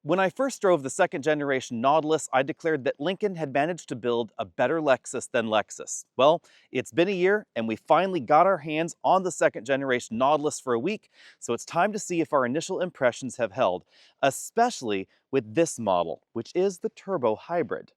When I first drove the second generation Nautilus, I declared that Lincoln had managed to build a better Lexus than Lexus. Well, it's been a year and we finally got our hands on the second generation Nautilus for a week, so it's time to see if our initial impressions have held, especially with this model, which is the turbo hybrid.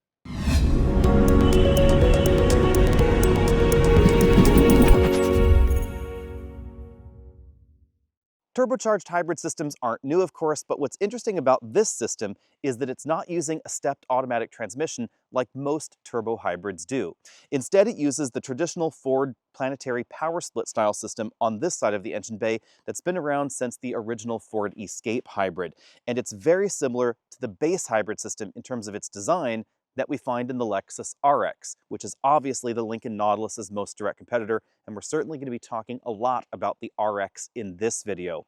Turbocharged hybrid systems aren't new, of course, but what's interesting about this system is that it's not using a stepped automatic transmission like most turbo hybrids do. Instead, it uses the traditional Ford planetary power split style system on this side of the engine bay that's been around since the original Ford Escape hybrid. And it's very similar to the base hybrid system in terms of its design that we find in the Lexus RX, which is obviously the Lincoln Nautilus's most direct competitor, and we're certainly going to be talking a lot about the RX in this video.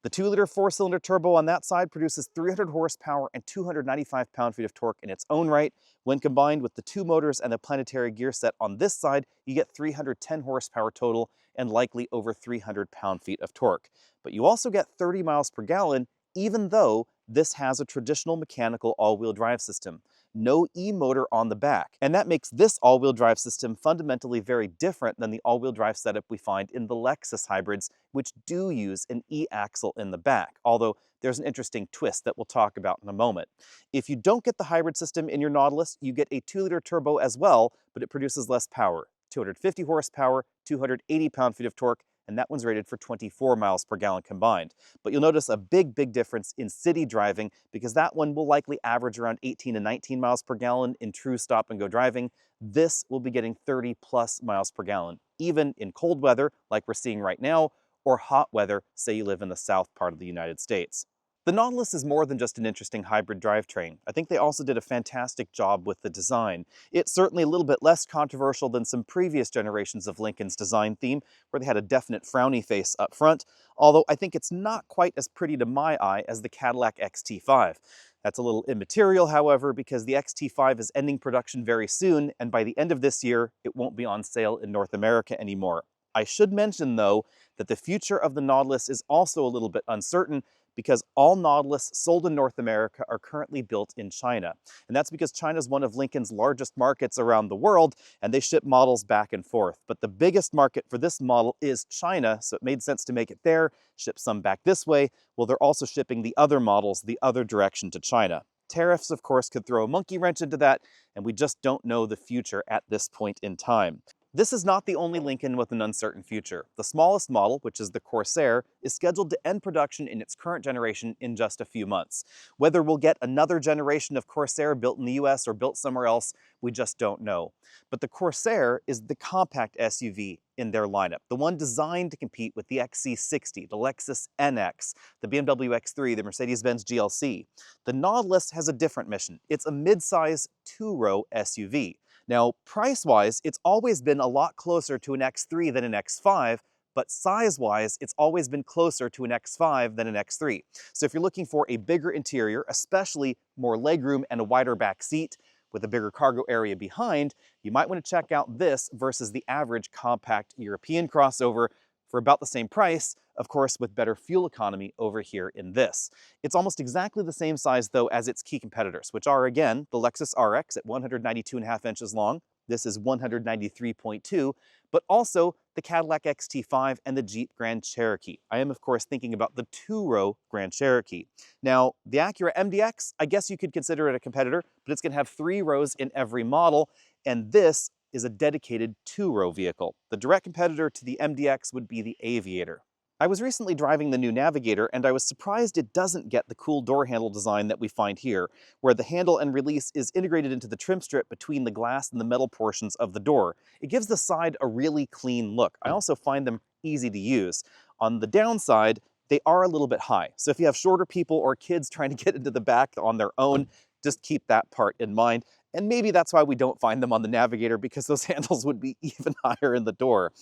The 2-liter 4-cylinder turbo on that side produces 300 horsepower and 295 pound-feet of torque in its own right. When combined with the 2 motors and the planetary gear set on this side, you get 310 horsepower total and likely over 300 pound-feet of torque. But you also get 30 miles per gallon, even though this has a traditional mechanical all-wheel drive system. No e-motor on the back. And that makes this all-wheel drive system fundamentally very different than the all-wheel drive setup we find in the Lexus hybrids, which do use an e-axle in the back, although there's an interesting twist that we'll talk about in a moment. If you don't get the hybrid system in your Nautilus, you get a 2-liter turbo as well, but it produces less power. 250 horsepower, 280 pound-feet of torque, and that one's rated for 24 miles per gallon combined. But you'll notice a big difference in city driving because that one will likely average around 18 to 19 miles per gallon in true stop-and-go driving. This will be getting 30 plus miles per gallon, even in cold weather like we're seeing right now, or hot weather, say you live in the south part of the United States. The Nautilus is more than just an interesting hybrid drivetrain. I think they also did a fantastic job with the design. It's certainly a little bit less controversial than some previous generations of Lincoln's design theme, where they had a definite frowny face up front, although I think it's not quite as pretty to my eye as the Cadillac XT5. That's a little immaterial, however, because the XT5 is ending production very soon, and by the end of this year, it won't be on sale in North America anymore. I should mention, though, that the future of the Nautilus is also a little bit uncertain, because all Nautilus sold in North America are currently built in China. And that's because China is one of Lincoln's largest markets around the world, and they ship models back and forth. But the biggest market for this model is China, so it made sense to make it there, ship some back this way. Well, they're also shipping the other models the other direction to China. Tariffs, of course, could throw a monkey wrench into that, and we just don't know the future at this point in time. This is not the only Lincoln with an uncertain future. The smallest model, which is the Corsair, is scheduled to end production in its current generation in just a few months. Whether we'll get another generation of Corsair built in the US or built somewhere else, we just don't know. But the Corsair is the compact SUV in their lineup, the one designed to compete with the XC60, the Lexus NX, the BMW X3, the Mercedes-Benz GLC. The Nautilus has a different mission. It's a mid-size 2-row SUV. Now, price-wise, it's always been a lot closer to an X3 than an X5, but size-wise, it's always been closer to an X5 than an X3. So if you're looking for a bigger interior, especially more legroom and a wider back seat, with a bigger cargo area behind, you might want to check out this versus the average compact European crossover for about the same price, of course with better fuel economy over here in this. It's almost exactly the same size though as its key competitors, which are again the Lexus RX at 192.5 inches long, this is 193.2, but also the Cadillac XT5 and the Jeep Grand Cherokee. I am of course thinking about the 2-row Grand Cherokee. Now the Acura MDX, I guess you could consider it a competitor, but it's going to have 3 rows in every model, and this is a dedicated 2-row vehicle. The direct competitor to the MDX would be the Aviator. I was recently driving the new Navigator and I was surprised it doesn't get the cool door handle design that we find here, where the handle and release is integrated into the trim strip between the glass and the metal portions of the door. It gives the side a really clean look. I also find them easy to use. On the downside, they are a little bit high. So if you have shorter people or kids trying to get into the back on their own, just keep that part in mind. And maybe that's why we don't find them on the Navigator, because those handles would be even higher in the door.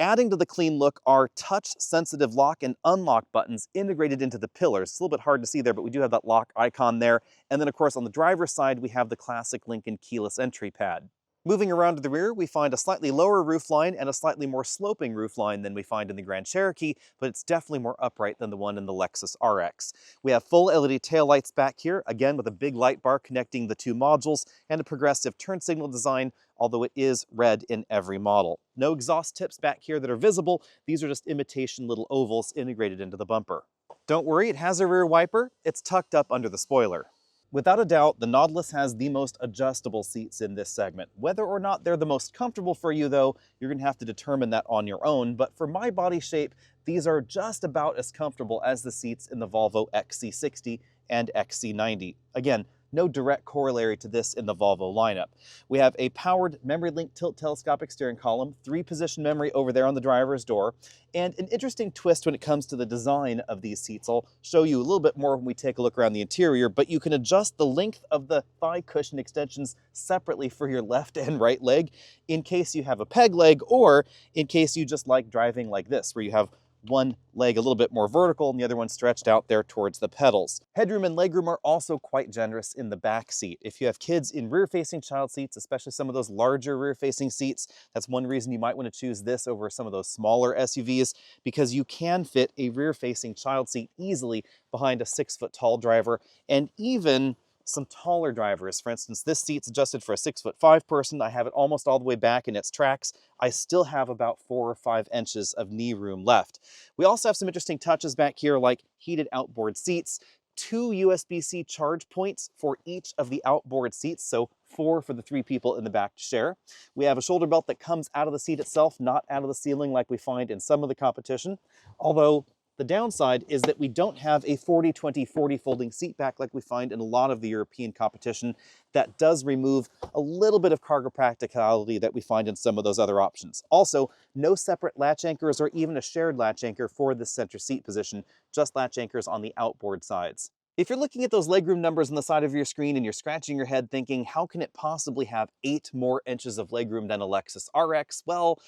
Adding to the clean look are touch-sensitive lock and unlock buttons integrated into the pillars. It's a little bit hard to see there, but we do have that lock icon there. And then, of course, on the driver's side, we have the classic Lincoln keyless entry pad. Moving around to the rear, we find a slightly lower roofline and a slightly more sloping roofline than we find in the Grand Cherokee, but it's definitely more upright than the one in the Lexus RX. We have full LED taillights back here, again with a big light bar connecting the two modules and a progressive turn signal design, although it is red in every model. No exhaust tips back here that are visible. These are just imitation little ovals integrated into the bumper. Don't worry, it has a rear wiper. It's tucked up under the spoiler. Without a doubt, the Nautilus has the most adjustable seats in this segment. Whether or not they're the most comfortable for you, though, you're going to have to determine that on your own. But for my body shape, these are just about as comfortable as the seats in the Volvo XC60 and XC90. Again, no direct corollary to this in the Volvo lineup. We have a powered memory-link tilt telescopic steering column, 3-position memory over there on the driver's door, and an interesting twist when it comes to the design of these seats. I'll show you a little bit more when we take a look around the interior, but you can adjust the length of the thigh cushion extensions separately for your left and right leg in case you have a peg leg, or in case you just like driving like this, where you have one leg a little bit more vertical and the other one stretched out there towards the pedals. Headroom and legroom are also quite generous in the back seat. If you have kids in rear-facing child seats, especially some of those larger rear-facing seats, that's one reason you might want to choose this over some of those smaller SUVs, because you can fit a rear-facing child seat easily behind a 6-foot-tall driver, and even some taller drivers. For instance, this seat's adjusted for a 6'5" person. I have it almost all the way back in its tracks. I still have about 4 or 5 inches of knee room left. We also have some interesting touches back here, like heated outboard seats, 2 USB-C charge points for each of the outboard seats, so 4 for the 3 people in the back to share. We have a shoulder belt that comes out of the seat itself, not out of the ceiling like we find in some of the competition, although the downside is that we don't have a 40-20-40 folding seat back like we find in a lot of the European competition. That does remove a little bit of cargo practicality that we find in some of those other options. Also, no separate latch anchors or even a shared latch anchor for the center seat position, just latch anchors on the outboard sides. If you're looking at those legroom numbers on the side of your screen and you're scratching your head thinking, how can it possibly have 8 more inches of legroom than a Lexus RX? Well,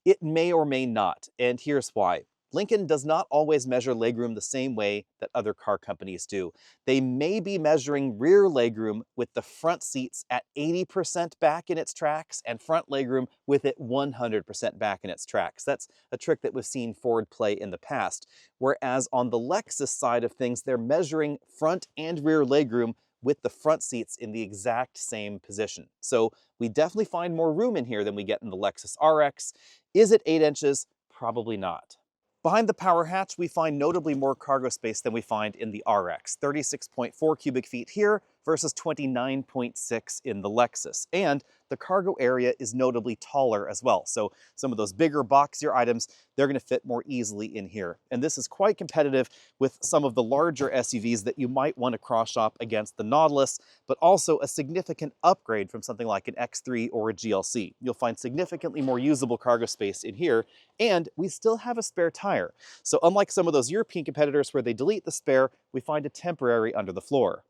it may or may not, and here's why. Lincoln does not always measure legroom the same way that other car companies do. They may be measuring rear legroom with the front seats at 80% back in its tracks and front legroom with it 100% back in its tracks. That's a trick that we've seen Ford play in the past. Whereas on the Lexus side of things, they're measuring front and rear legroom with the front seats in the exact same position. So we definitely find more room in here than we get in the Lexus RX. Is it 8 inches? Probably not. Behind the power hatch, we find notably more cargo space than we find in the RX, 36.4 cubic feet here versus 29.6 in the Lexus. And the cargo area is notably taller as well. So some of those bigger boxier items, they're going to fit more easily in here. And this is quite competitive with some of the larger SUVs that you might want to cross-shop against the Nautilus, but also a significant upgrade from something like an X3 or a GLC. You'll find significantly more usable cargo space in here, and we still have a spare tire. So unlike some of those European competitors where they delete the spare, we find a temporary under the floor.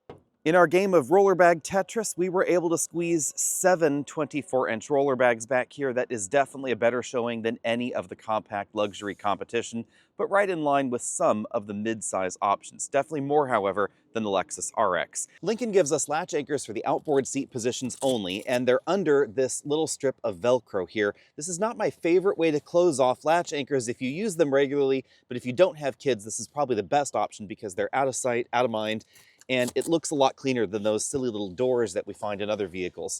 In our game of roller bag Tetris, we were able to squeeze 7 24-inch roller bags back here. That is definitely a better showing than any of the compact luxury competition, but right in line with some of the mid-size options. Definitely more, however, than the Lexus RX. Lincoln gives us latch anchors for the outboard seat positions only, and they're under this little strip of Velcro here. This is not my favorite way to close off latch anchors if you use them regularly, but if you don't have kids, this is probably the best option because they're out of sight, out of mind, and it looks a lot cleaner than those silly little doors that we find in other vehicles.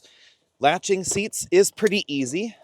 Latching seats is pretty easy.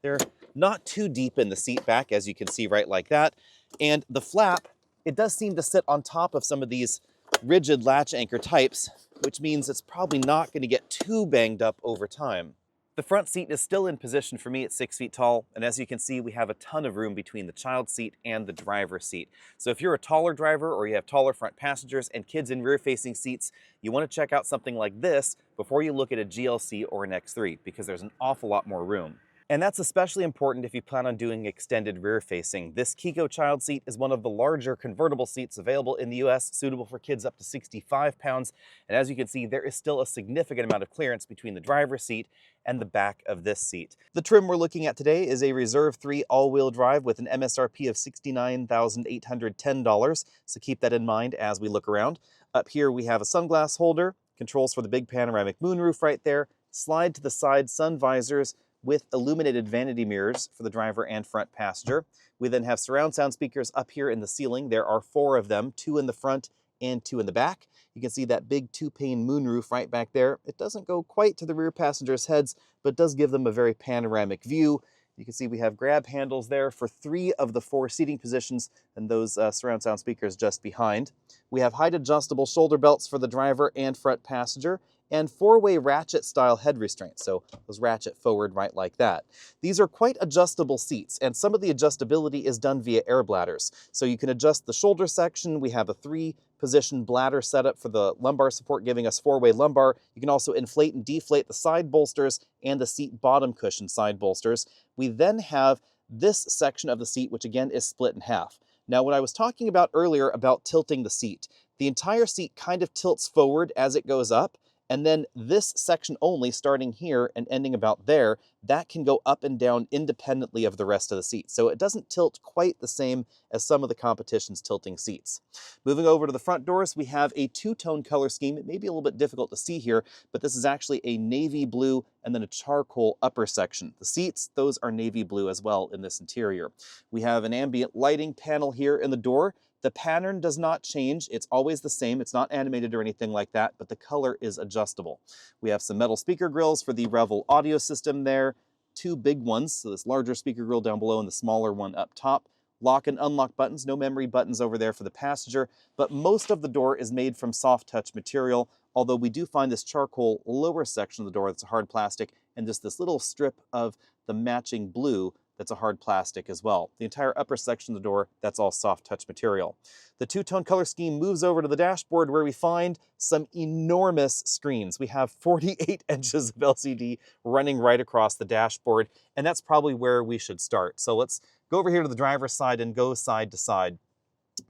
They're not too deep in the seat back, as you can see right like that. And the flap, it does seem to sit on top of some of these rigid latch anchor types, which means it's probably not going to get too banged up over time. The front seat is still in position for me at 6 feet tall, and as you can see, we have a ton of room between the child seat and the driver's seat. So if you're a taller driver or you have taller front passengers and kids in rear-facing seats, you want to check out something like this before you look at a GLC or an X3, because there's an awful lot more room. And that's especially important if you plan on doing extended rear-facing. This Kiko child seat is one of the larger convertible seats available in the US, suitable for kids up to 65 pounds. And as you can see, there is still a significant amount of clearance between the driver's seat and the back of this seat. The trim we're looking at today is a Reserve 3 all-wheel drive with an MSRP of $69,810, so keep that in mind as we look around. Up here we have a sunglass holder, controls for the big panoramic moonroof right there, slide to the side sun visors with illuminated vanity mirrors for the driver and front passenger. We then have surround sound speakers up here in the ceiling. There are 4 of them, 2 in the front and 2 in the back. You can see that big 2-pane moonroof right back there. It doesn't go quite to the rear passengers' heads, but does give them a very panoramic view. You can see we have grab handles there for 3 of the 4 seating positions, and those surround sound speakers just behind. We have height adjustable shoulder belts for the driver and front passenger, and 4-way ratchet style head restraints, so those ratchet forward right like that. These are quite adjustable seats, and some of the adjustability is done via air bladders. So you can adjust the shoulder section. We have a 3-position bladder setup for the lumbar support, giving us 4-way lumbar. You can also inflate and deflate the side bolsters and the seat bottom cushion side bolsters. We then have this section of the seat, which again is split in half. Now, what I was talking about earlier about tilting the seat, the entire seat kind of tilts forward as it goes up, and then this section only, starting here and ending about there, that can go up and down independently of the rest of the seat. So it doesn't tilt quite the same as some of the competition's tilting seats. Moving over to the front doors, we have a 2-tone color scheme. It may be a little bit difficult to see here, but this is actually a navy blue and then a charcoal upper section. The seats, those are navy blue as well in this interior. We have an ambient lighting panel here in the door. The pattern does not change. It's always the same. It's not animated or anything like that, but the color is adjustable. We have some metal speaker grills for the Revel audio system there. 2 big ones, so this larger speaker grill down below and the smaller one up top. Lock and unlock buttons, no memory buttons over there for the passenger, but most of the door is made from soft touch material, although we do find this charcoal lower section of the door that's a hard plastic, and just this little strip of the matching blue that's a hard plastic as well. The entire upper section of the door, that's all soft touch material. The 2-tone color scheme moves over to the dashboard where we find some enormous screens. We have 48 inches of LCD running right across the dashboard, and that's probably where we should start. So let's go over here to the driver's side and go side to side.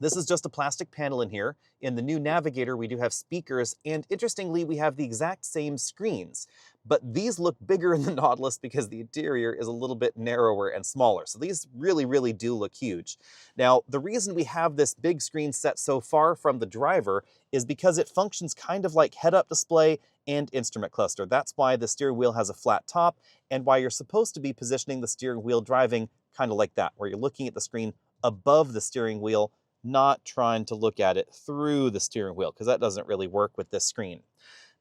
This is just a plastic panel in here. In the new Navigator, we do have speakers, and interestingly, we have the exact same screens. But these look bigger in the Nautilus because the interior is a little bit narrower and smaller. So these really do look huge. Now, the reason we have this big screen set so far from the driver is because it functions kind of like head-up display and instrument cluster. That's why the steering wheel has a flat top, and why you're supposed to be positioning the steering wheel driving kind of like that, where you're looking at the screen above the steering wheel, not trying to look at it through the steering wheel, because that doesn't really work with this screen.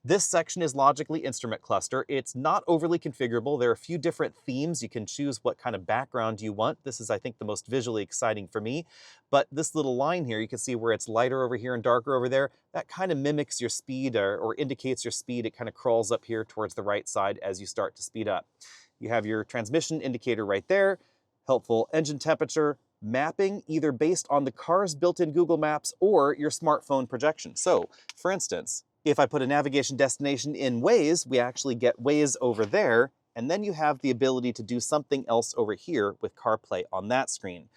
This section is logically instrument cluster. It's not overly configurable. There are a few different themes. You can choose what kind of background you want. This is, I think, the most visually exciting for me. But this little line here, you can see where it's lighter over here and darker over there. That kind of mimics your speed or indicates your speed. It kind of crawls up here towards the right side as you start to speed up. You have your transmission indicator right there, helpful engine temperature, mapping either based on the car's built-in Google Maps or your smartphone projection. So, for instance, if I put a navigation destination in Waze, we actually get Waze over there, and then you have the ability to do something else over here with CarPlay on that screen.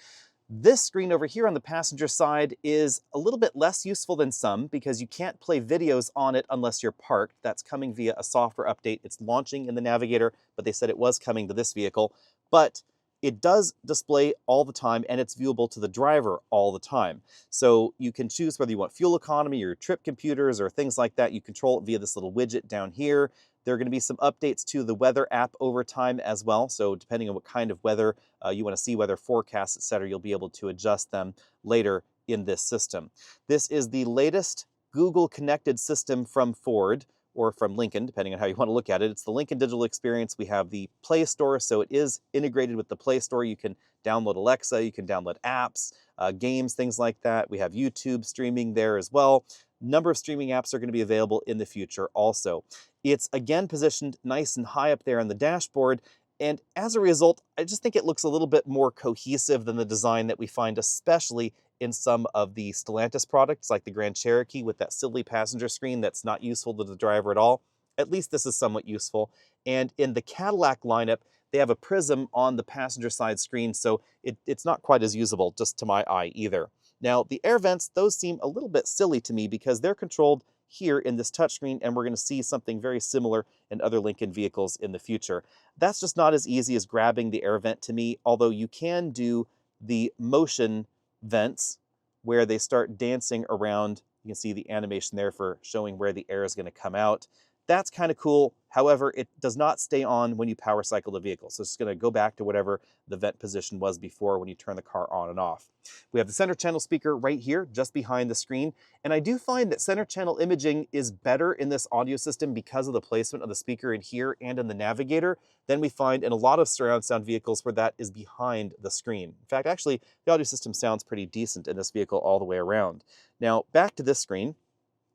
This screen over here on the passenger side is a little bit less useful than some because you can't play videos on it unless you're parked. That's coming via a software update. It's launching in the Navigator, but they said it was coming to this vehicle. But it does display all the time, and it's viewable to the driver all the time. So you can choose whether you want fuel economy or trip computers or things like that. You control it via this little widget down here. There are going to be some updates to the weather app over time as well. So depending on what kind of weather you want to see, weather forecasts, etc., you'll be able to adjust them later in this system. This is the latest Google connected system from Ford, or from Lincoln, depending on how you want to look at it. It's the Lincoln Digital Experience. We have the Play Store, so it is integrated with the Play Store. You can download Alexa, you can download apps, games, things like that. We have YouTube streaming there as well. Number of streaming apps are going to be available in the future also. It's again positioned nice and high up there on the dashboard, and as a result, I just think it looks a little bit more cohesive than the design that we find especially in some of the Stellantis products, like the Grand Cherokee with that silly passenger screen that's not useful to the driver at all. At least this is somewhat useful. And in the Cadillac lineup, they have a prism on the passenger side screen, so it's not quite as usable, just to my eye either. Now, the air vents, those seem a little bit silly to me because they're controlled here in this touchscreen, and we're going to see something very similar in other Lincoln vehicles in the future. That's just not as easy as grabbing the air vent to me, although you can do the motion vents where they start dancing around. You can see the animation there for showing where the air is going to come out. That's kind of cool. However, it does not stay on when you power cycle the vehicle. So it's going to go back to whatever the vent position was before when you turn the car on and off. We have the center channel speaker right here, just behind the screen. And I do find that center channel imaging is better in this audio system because of the placement of the speaker in here and in the navigator than we find in a lot of surround sound vehicles where that is behind the screen. In fact, actually, the audio system sounds pretty decent in this vehicle all the way around. Now, back to this screen,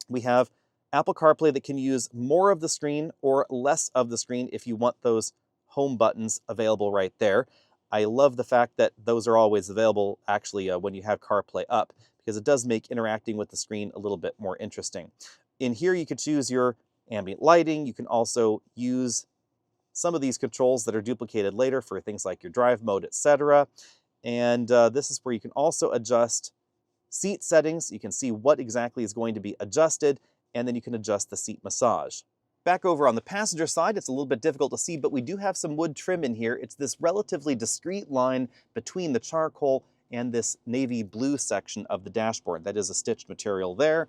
we have Apple CarPlay that can use more of the screen or less of the screen if you want those home buttons available right there. I love the fact that those are always available actually when you have CarPlay up, because it does make interacting with the screen a little bit more interesting. In here you can choose your ambient lighting. You can also use some of these controls that are duplicated later for things like your drive mode, etc. And this is where you can also adjust seat settings. You can see what exactly is going to be adjusted, and then you can adjust the seat massage. Back over on the passenger side, it's a little bit difficult to see, but we do have some wood trim in here. It's this relatively discrete line between the charcoal and this navy blue section of the dashboard. That is a stitched material there.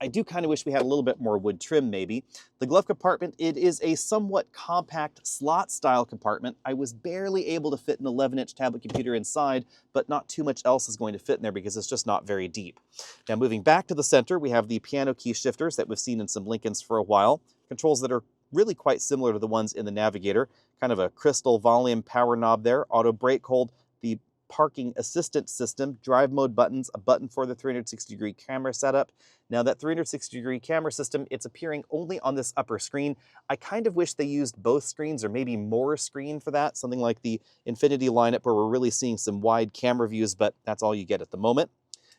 I do kind of wish we had a little bit more wood trim maybe. The glove compartment, it is a somewhat compact slot style compartment. I was barely able to fit an 11-inch tablet computer inside, but not too much else is going to fit in there because it's just not very deep. Now moving back to the center, we have the piano key shifters that we've seen in some Lincolns for a while. Controls that are really quite similar to the ones in the Navigator. Kind of a crystal volume power knob there, auto brake hold, the parking assistant system, drive mode buttons, a button for the 360-degree camera setup. Now that 360-degree camera system, it's appearing only on this upper screen. I kind of wish they used both screens or maybe more screen for that, something like the Infinity lineup where we're really seeing some wide camera views, but that's all you get at the moment.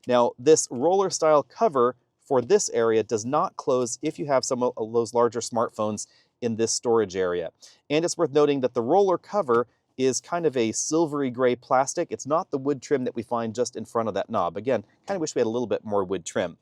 Now this roller style cover for this area does not close if you have some of those larger smartphones in this storage area. And it's worth noting that the roller cover is kind of a silvery gray plastic. It's not the wood trim that we find just in front of that knob. Again, kind of wish we had a little bit more wood trim.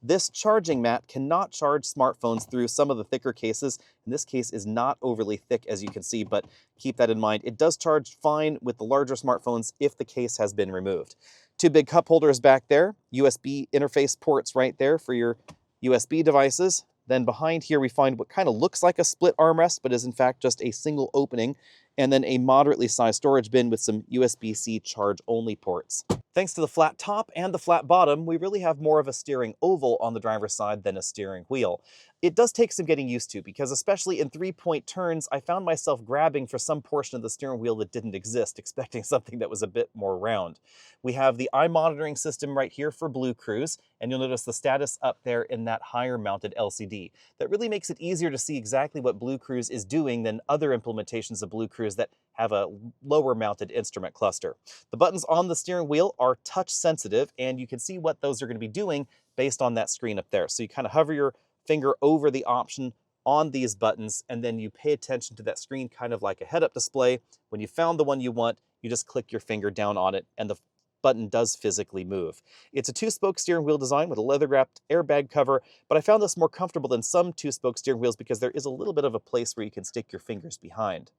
This charging mat cannot charge smartphones through some of the thicker cases. And this case is not overly thick, as you can see, but keep that in mind. It does charge fine with the larger smartphones if the case has been removed. Two big cup holders back there, USB interface ports right there for your USB devices. Then behind here we find what kind of looks like a split armrest, but is in fact just a single opening, and then a moderately sized storage bin with some USB-C charge-only ports. Thanks to the flat top and the flat bottom, we really have more of a steering oval on the driver's side than a steering wheel. It does take some getting used to, because especially in three-point turns, I found myself grabbing for some portion of the steering wheel that didn't exist, expecting something that was a bit more round. We have the eye monitoring system right here for Blue Cruise, and you'll notice the status up there in that higher mounted LCD. That really makes it easier to see exactly what Blue Cruise is doing than other implementations of Blue Cruise that have a lower mounted instrument cluster. The buttons on the steering wheel are touch sensitive, and you can see what those are going to be doing based on that screen up there. So you kind of hover your finger over the option on these buttons, and then you pay attention to that screen kind of like a head-up display. When you found the one you want, you just click your finger down on it, and the button does physically move. It's a two-spoke steering wheel design with a leather-wrapped airbag cover, but I found this more comfortable than some two-spoke steering wheels because there is a little bit of a place where you can stick your fingers behind.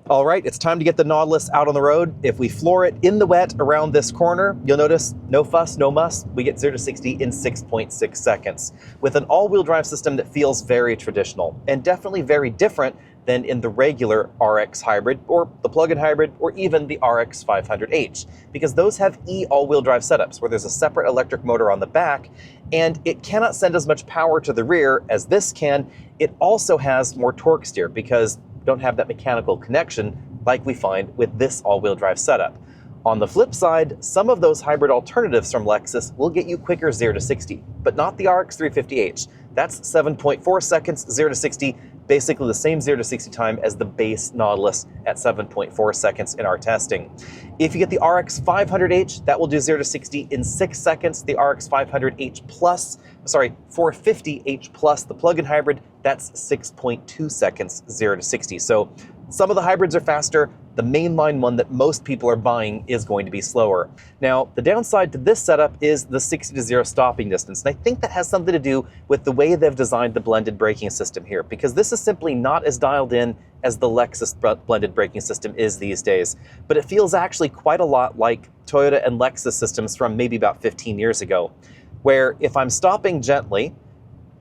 All right, it's time to get the Nautilus out on the road. If we floor it in the wet around this corner, you'll notice no fuss, no muss. We get 0 to 60 in 6.6 seconds with an all-wheel drive system that feels very traditional and definitely very different than in the regular RX hybrid or the plug-in hybrid or even the RX 500H, because those have all-wheel drive setups where there's a separate electric motor on the back and it cannot send as much power to the rear as this can. It also has more torque steer because don't have that mechanical connection like we find with this all-wheel drive setup. On the flip side, some of those hybrid alternatives from Lexus will get you quicker 0 to 60, but not the RX 350H. That's 7.4 seconds 0 to 60, basically the same 0 to 60 time as the base Nautilus at 7.4 seconds in our testing. If you get the RX 500H, that will do 0 to 60 in 6 seconds. The RX 500H Plus, 450H Plus, the plug-in hybrid, that's 6.2 seconds 0 to 60. So some of the hybrids are faster. The mainline one that most people are buying is going to be slower. Now, the downside to this setup is the 60 to 0 stopping distance. And I think that has something to do with the way they've designed the blended braking system here, because this is simply not as dialed in as the Lexus blended braking system is these days. But it feels actually quite a lot like Toyota and Lexus systems from maybe about 15 years ago, where if I'm stopping gently,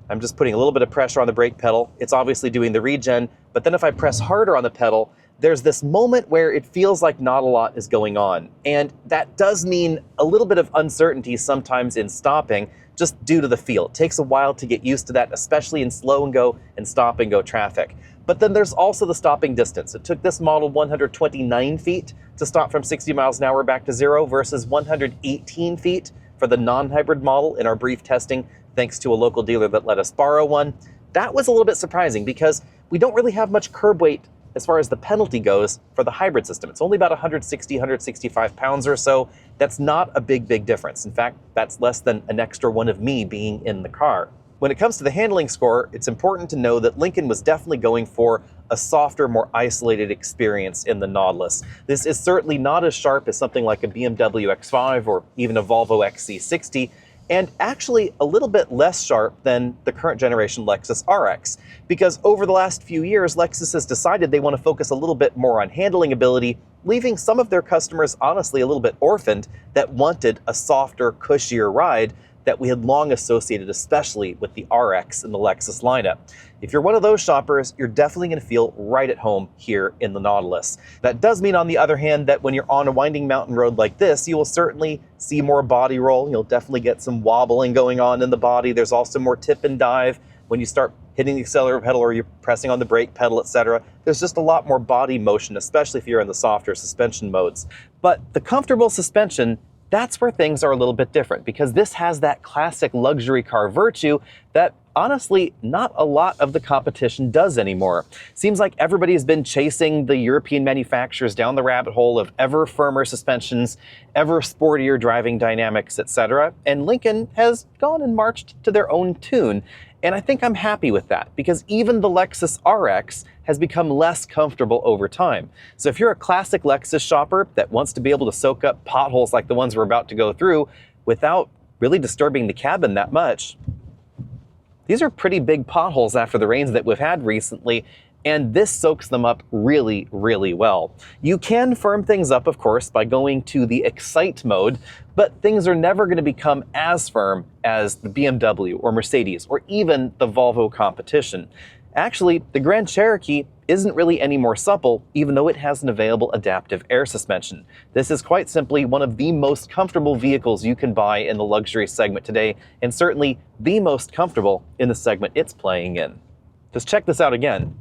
I'm just putting a little bit of pressure on the brake pedal. It's obviously doing the regen, but then if I press harder on the pedal, there's this moment where it feels like not a lot is going on. And that does mean a little bit of uncertainty sometimes in stopping, just due to the feel. It takes a while to get used to that, especially in slow and go and stop and go traffic. But then there's also the stopping distance. It took this model 129 feet to stop from 60 miles an hour back to zero versus 118 feet for the non-hybrid model in our brief testing, thanks to a local dealer that let us borrow one. That was a little bit surprising because we don't really have much curb weight as far as the penalty goes for the hybrid system. It's only about 160, 165 pounds or so. That's not a big difference. In fact, that's less than an extra one of me being in the car. When it comes to the handling score, it's important to know that Lincoln was definitely going for a softer, more isolated experience in the Nautilus. This is certainly not as sharp as something like a BMW X5 or even a Volvo XC60, and actually a little bit less sharp than the current generation Lexus RX. Because over the last few years, Lexus has decided they want to focus a little bit more on handling ability, leaving some of their customers honestly a little bit orphaned that wanted a softer, cushier ride that we had long associated especially with the RX in the Lexus lineup. If you're one of those shoppers, you're definitely going to feel right at home here in the Nautilus. That does mean, on the other hand, that when you're on a winding mountain road like this, you will certainly see more body roll. You'll definitely get some wobbling going on in the body. There's also more tip and dive when you start hitting the accelerator pedal or you're pressing on the brake pedal, etc. There's just a lot more body motion, especially if you're in the softer suspension modes. But the comfortable suspension, that's where things are a little bit different, because this has that classic luxury car virtue that honestly not a lot of the competition does anymore. Seems like everybody has been chasing the European manufacturers down the rabbit hole of ever firmer suspensions, ever sportier driving dynamics, etc. And Lincoln has gone and marched to their own tune. And I think I'm happy with that, because even the Lexus RX has become less comfortable over time. So if you're a classic Lexus shopper that wants to be able to soak up potholes like the ones we're about to go through without really disturbing the cabin that much, these are pretty big potholes after the rains that we've had recently, and this soaks them up really well. You can firm things up, of course, by going to the Excite mode, but things are never going to become as firm as the BMW or Mercedes or even the Volvo competition. Actually, the Grand Cherokee isn't really any more supple, even though it has an available adaptive air suspension. This is quite simply one of the most comfortable vehicles you can buy in the luxury segment today, and certainly the most comfortable in the segment it's playing in. Just check this out again.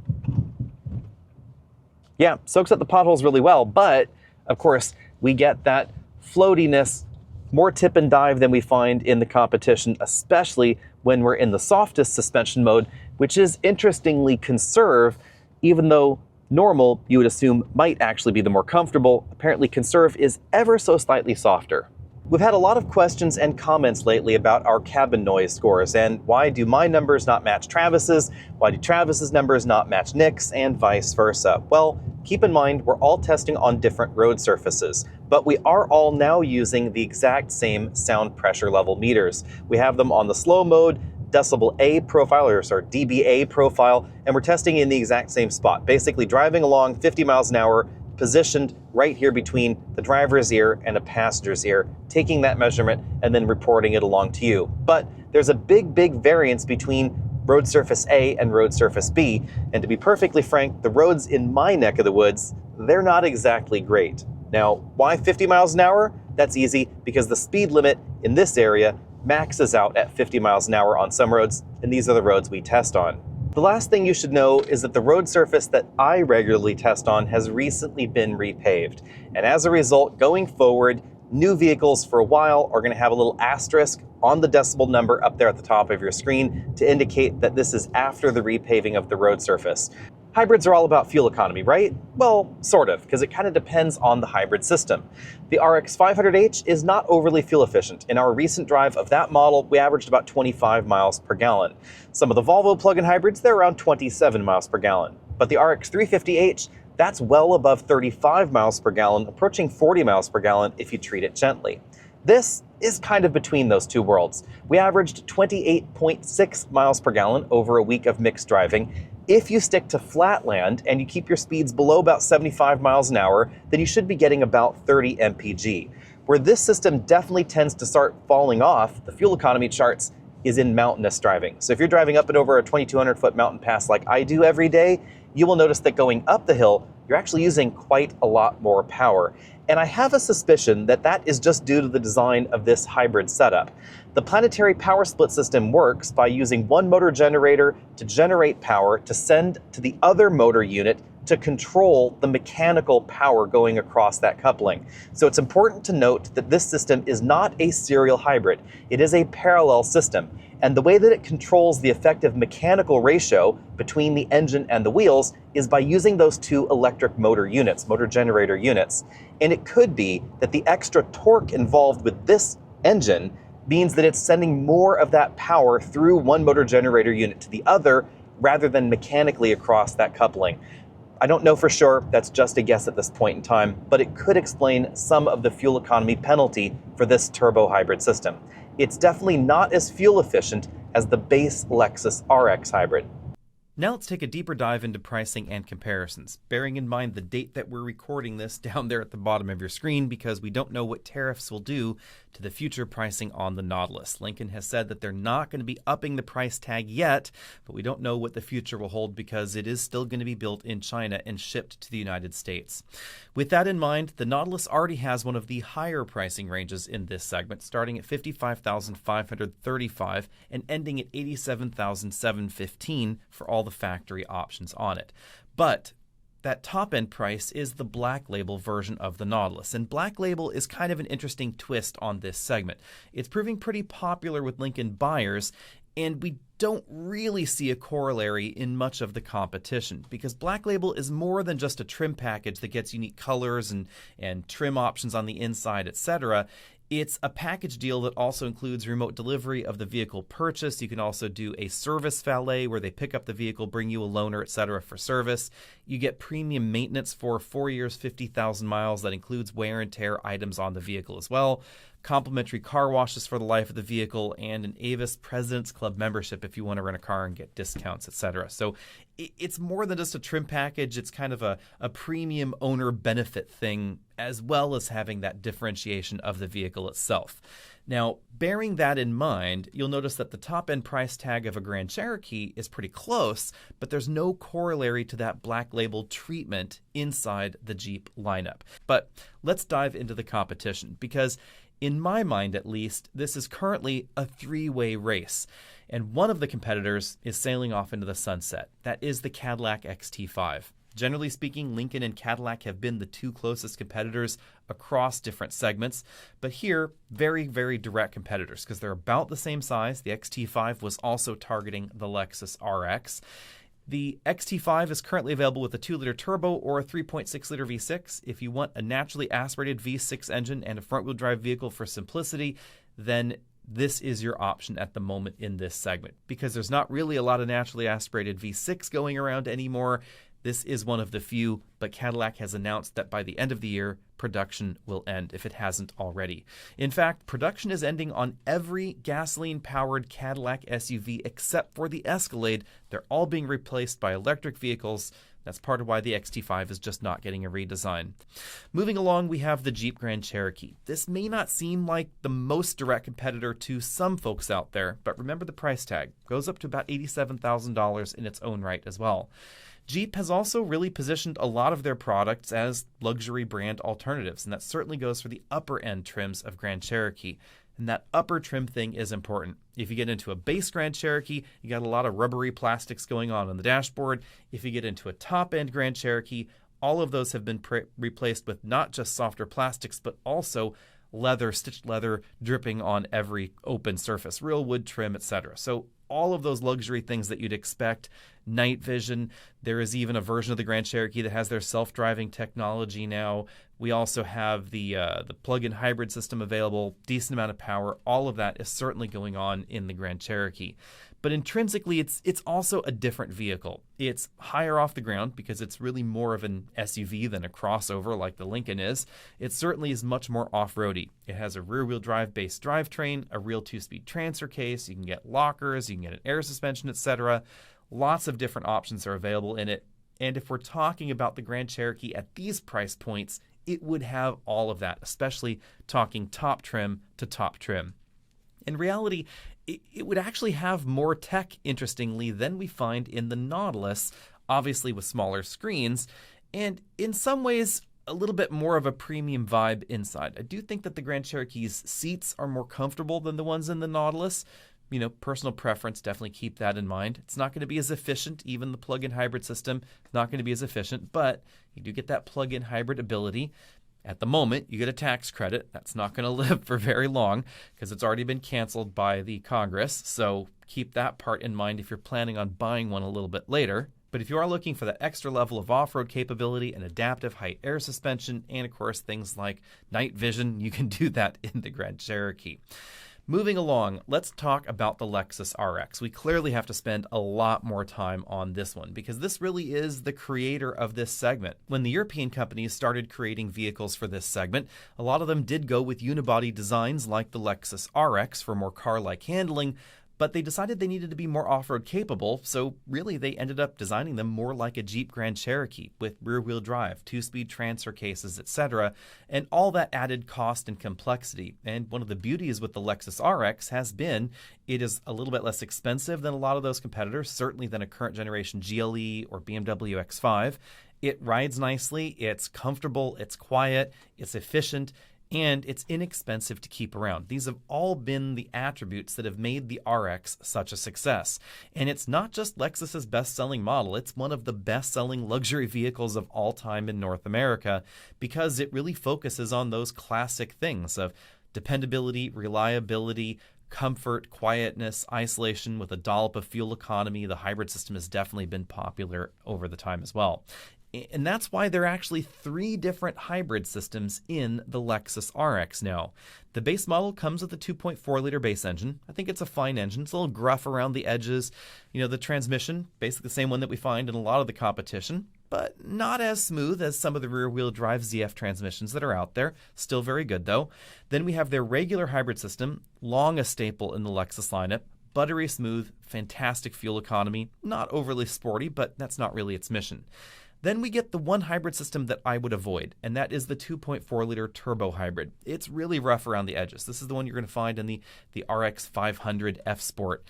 Yeah, soaks up the potholes really well, but of course we get that floatiness, more tip and dive than we find in the competition, especially when we're in the softest suspension mode, which is interestingly conserve, even though normal you would assume might actually be the more comfortable. Apparently conserve is ever so slightly softer. We've had a lot of questions and comments lately about our cabin noise scores, and why do my numbers not match Travis's? Why do Travis's numbers not match Nick's, and vice versa? Well, keep in mind we're all testing on different road surfaces, but we are all now using the exact same sound pressure level meters. We have them on the slow mode, decibel A profile, or dBA profile, and we're testing in the exact same spot, basically driving along 50 miles an hour, positioned right here between the driver's ear and a passenger's ear, taking that measurement and then reporting it along to you. But there's a big variance between road surface A and road surface B, and to be perfectly frank, the roads in my neck of the woods, they're not exactly great. Now, why 50 miles an hour? That's easy, because the speed limit in this area maxes out at 50 miles an hour on some roads, and these are the roads we test on. The last thing you should know is that the road surface that I regularly test on has recently been repaved. And as a result, going forward, new vehicles for a while are going to have a little asterisk on the decibel number up there at the top of your screen to indicate that this is after the repaving of the road surface. Hybrids are all about fuel economy, right? Well, sort of, because it kind of depends on the hybrid system. The RX 500H is not overly fuel efficient. In our recent drive of that model, we averaged about 25 miles per gallon. Some of the Volvo plug-in hybrids, they're around 27 miles per gallon. But the RX 350H, that's well above 35 miles per gallon, approaching 40 miles per gallon if you treat it gently. This is kind of between those two worlds. We averaged 28.6 miles per gallon over a week of mixed driving. If you stick to flatland and you keep your speeds below about 75 miles an hour, then you should be getting about 30 mpg. Where this system definitely tends to start falling off the fuel economy charts is in mountainous driving. So if you're driving up and over a 2,200-foot mountain pass like I do every day, you will notice that going up the hill, you're actually using quite a lot more power. And I have a suspicion that that is just due to the design of this hybrid setup. The planetary power split system works by using one motor generator to generate power to send to the other motor unit to control the mechanical power going across that coupling. So it's important to note that this system is not a serial hybrid. It is a parallel system. And the way that it controls the effective mechanical ratio between the engine and the wheels is by using those two electric motor units, motor generator units. And it could be that the extra torque involved with this engine means that it's sending more of that power through one motor generator unit to the other rather than mechanically across that coupling. I don't know for sure, that's just a guess at this point in time, but it could explain some of the fuel economy penalty for this turbo hybrid system. It's definitely not as fuel efficient as the base Lexus RX hybrid. Now let's take a deeper dive into pricing and comparisons, bearing in mind the date that we're recording this down there at the bottom of your screen because we don't know what tariffs will do to the future pricing on the Nautilus. Lincoln has said that they're not going to be upping the price tag yet, but we don't know what the future will hold because it is still going to be built in China and shipped to the United States. With that in mind, the Nautilus already has one of the higher pricing ranges in this segment, starting at $55,535 and ending at $87,715 for all the factory options on it. But that top-end price is the Black Label version of the Nautilus, and Black Label is kind of an interesting twist on this segment. It's proving pretty popular with Lincoln buyers, and we don't really see a corollary in much of the competition because Black Label is more than just a trim package that gets unique colors and trim options on the inside, etc. It's a package deal that also includes remote delivery of the vehicle purchase. You can also do a service valet where they pick up the vehicle, bring you a loaner, etc. for service. You get premium maintenance for 4 years, 50,000 miles. That includes wear and tear items on the vehicle as well. Complimentary car washes for the life of the vehicle, and an Avis President's Club membership if you want to rent a car and get discounts, etc. So it's more than just a trim package. It's kind of a premium owner benefit thing, as well as having that differentiation of the vehicle itself. Now, bearing that in mind, you'll notice that the top-end price tag of a Grand Cherokee is pretty close, but there's no corollary to that Black Label treatment inside the Jeep lineup. But let's dive into the competition, because in my mind, at least, this is currently a three-way race, and one of the competitors is sailing off into the sunset. That is the Cadillac XT5. Generally speaking, Lincoln and Cadillac have been the two closest competitors across different segments, but here, very, very direct competitors because they're about the same size. The XT5 was also targeting the Lexus RX. The XT5 is currently available with a 2-liter turbo or a 3.6-liter V6. If you want a naturally aspirated V6 engine and a front-wheel drive vehicle for simplicity, then this is your option at the moment in this segment. Because there's not really a lot of naturally aspirated V6 going around anymore, this is one of the few, but Cadillac has announced that by the end of the year, production will end if it hasn't already. In fact, production is ending on every gasoline-powered Cadillac SUV except for the Escalade. They're all being replaced by electric vehicles. That's part of why the XT5 is just not getting a redesign. Moving along, we have the Jeep Grand Cherokee. This may not seem like the most direct competitor to some folks out there, but remember the price tag. It goes up to about $87,000 in its own right as well. Jeep has also really positioned a lot of their products as luxury brand alternatives, and that certainly goes for the upper end trims of Grand Cherokee. And that upper trim thing is important. If you get into a base Grand Cherokee, you got a lot of rubbery plastics going on the dashboard. If you get into a top end Grand Cherokee, all of those have been replaced with not just softer plastics, but also leather, stitched leather dripping on every open surface, real wood trim, etc. So all of those luxury things that you'd expect. Night vision. There is even a version of the Grand Cherokee that has their self-driving technology now. We also have the plug-in hybrid system available, decent amount of power. All of that is certainly going on in the Grand Cherokee. But intrinsically, it's also a different vehicle. It's higher off the ground because it's really more of an SUV than a crossover like the Lincoln is. It certainly is much more off-roady. It has a rear-wheel drive-based drivetrain, a real 2-speed transfer case. You can get lockers, you can get an air suspension, etc. Lots of different options are available in it. And if we're talking about the Grand Cherokee at these price points, it would have all of that, especially talking top trim to top trim. In reality, it would actually have more tech, interestingly, than we find in the Nautilus, obviously with smaller screens, and in some ways a little bit more of a premium vibe inside. I do think that the Grand Cherokee's seats are more comfortable than the ones in the Nautilus. You know, personal preference, definitely keep that in mind. It's not going to be as efficient, even the plug-in hybrid system, not going to be as efficient, but you do get that plug-in hybrid ability. At the moment, you get a tax credit. That's not going to live for very long because it's already been canceled by the Congress, so keep that part in mind if you're planning on buying one a little bit later. But if you are looking for that extra level of off-road capability and adaptive height air suspension, and of course things like night vision, you can do that in the Grand Cherokee. Moving along, let's talk about the Lexus RX. We clearly have to spend a lot more time on this one because this really is the creator of this segment. When the European companies started creating vehicles for this segment, a lot of them did go with unibody designs like the Lexus RX for more car-like handling, but they decided they needed to be more off-road capable, so really they ended up designing them more like a Jeep Grand Cherokee with rear-wheel drive, 2-speed transfer cases, etc., and all that added cost and complexity. And one of the beauties with the Lexus RX has been it is a little bit less expensive than a lot of those competitors, certainly than a current generation GLE or BMW X5. It rides nicely, it's comfortable, it's quiet, it's efficient, and it's inexpensive to keep around. These have all been the attributes that have made the RX such a success. And it's not just Lexus's best-selling model, it's one of the best-selling luxury vehicles of all time in North America because it really focuses on those classic things of dependability, reliability, comfort, quietness, isolation with a dollop of fuel economy. The hybrid system has definitely been popular over the time as well. And that's why there are actually 3 different hybrid systems in the Lexus RX now. The base model comes with a 2.4-liter base engine. I think it's a fine engine. It's a little gruff around the edges. You know, the transmission, basically the same one that we find in a lot of the competition, but not as smooth as some of the rear-wheel drive ZF transmissions that are out there. Still very good, though. Then we have their regular hybrid system, long a staple in the Lexus lineup. Buttery smooth, fantastic fuel economy. Not overly sporty, but that's not really its mission. Then we get the one hybrid system that I would avoid, and that is the 2.4-liter turbo hybrid. It's really rough around the edges. This is the one you're going to find in the RX 500 F Sport.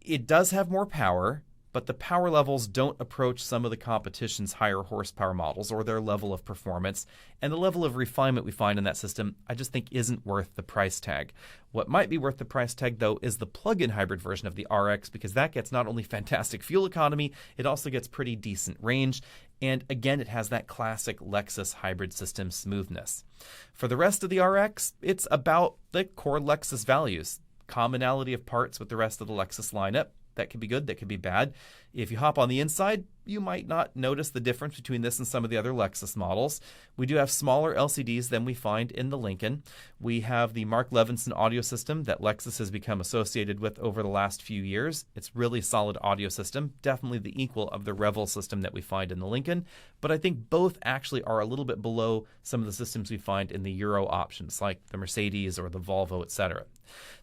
It does have more power, but the power levels don't approach some of the competition's higher horsepower models or their level of performance, and the level of refinement we find in that system I just think isn't worth the price tag. What might be worth the price tag, though, is the plug-in hybrid version of the RX because that gets not only fantastic fuel economy, it also gets pretty decent range, and again, it has that classic Lexus hybrid system smoothness. For the rest of the RX, it's about the core Lexus values. Commonality of parts with the rest of the Lexus lineup. That could be good, that could be bad. If you hop on the inside, you might not notice the difference between this and some of the other Lexus models. We do have smaller LCDs than we find in the Lincoln. We have the Mark Levinson audio system that Lexus has become associated with over the last few years. It's really solid audio system, definitely the equal of the Revel system that we find in the Lincoln, but I think both actually are a little bit below some of the systems we find in the Euro options like the Mercedes or the Volvo, etc.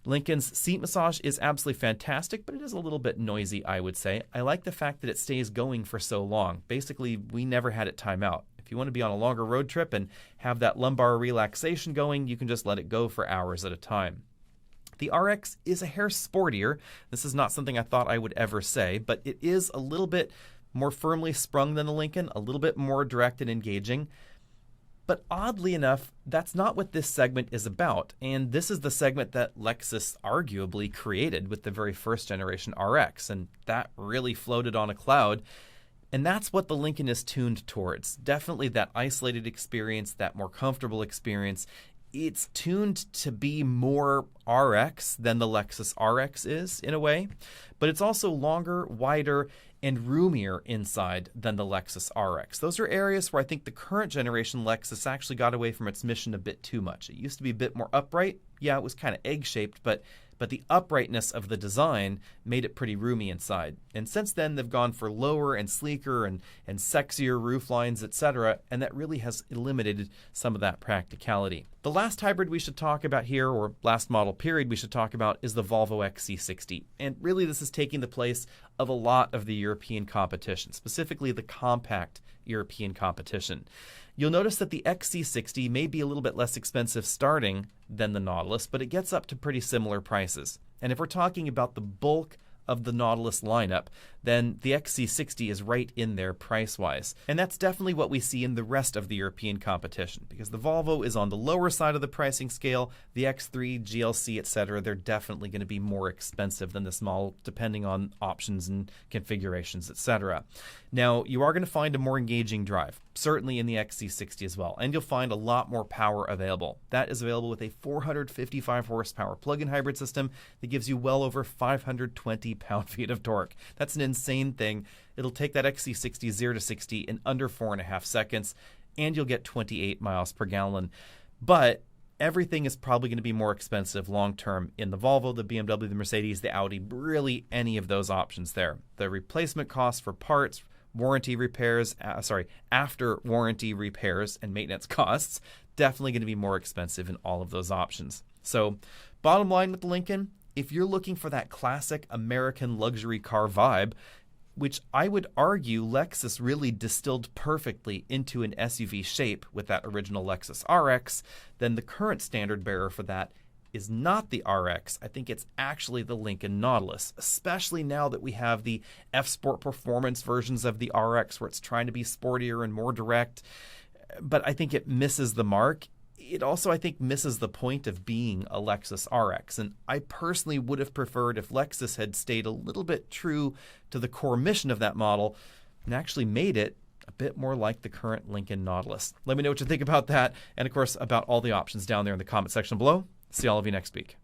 Lincoln's seat massage is absolutely fantastic, but it is a little bit noisy, I would say. I like the fact that it stays going for so long. Basically, we never had it time out. If you want to be on a longer road trip and have that lumbar relaxation going, you can just let it go for hours at a time. The RX is a hair sportier. This is not something I thought I would ever say, but it is a little bit more firmly sprung than the Lincoln, a little bit more direct and engaging. But oddly enough, that's not what this segment is about, and this is the segment that Lexus arguably created with the very first generation RX, and that really floated on a cloud. And that's what the Lincoln is tuned towards. Definitely that isolated experience, that more comfortable experience. It's tuned to be more RX than the Lexus RX is in a way, but it's also longer, wider, and roomier inside than the Lexus RX. Those are areas where I think the current generation Lexus actually got away from its mission a bit too much. It used to be a bit more upright. Yeah, it was kind of egg-shaped, but the uprightness of the design made it pretty roomy inside. And since then, they've gone for lower and sleeker and sexier roof lines, etc., and that really has eliminated some of that practicality. The last hybrid we should talk about here, or last model period we should talk about, is the Volvo XC60. And really this is taking the place of a lot of the European competition, specifically the compact European competition. You'll notice that the XC60 may be a little bit less expensive starting than the Nautilus, but it gets up to pretty similar prices. And if we're talking about the bulk of the Nautilus lineup, then the XC60 is right in there price-wise. And that's definitely what we see in the rest of the European competition, because the Volvo is on the lower side of the pricing scale. The X3, GLC, etc., they're definitely going to be more expensive than this model, depending on options and configurations, etc. Now, you are going to find a more engaging drive, certainly in the XC60 as well, and you'll find a lot more power available. That is available with a 455 horsepower plug-in hybrid system that gives you well over 520 pound-feet of torque. That's an insane thing. It'll take that XC60 0 to 60 in under 4.5 seconds, and you'll get 28 miles per gallon. But everything is probably going to be more expensive long-term in the Volvo, the BMW, the Mercedes, the Audi, really any of those options there. The replacement costs for parts, warranty repairs, after warranty repairs and maintenance costs, definitely going to be more expensive in all of those options. So bottom line with the Lincoln, if you're looking for that classic American luxury car vibe, which I would argue Lexus really distilled perfectly into an SUV shape with that original Lexus RX, then the current standard bearer for that is not the RX. I think it's actually the Lincoln Nautilus, especially now that we have the F-Sport Performance versions of the RX where it's trying to be sportier and more direct. But I think it misses the mark. It also, I think, misses the point of being a Lexus RX. And I personally would have preferred if Lexus had stayed a little bit true to the core mission of that model and actually made it a bit more like the current Lincoln Nautilus. Let me know what you think about that, and of course about all the options down there in the comment section below. See all of you next week.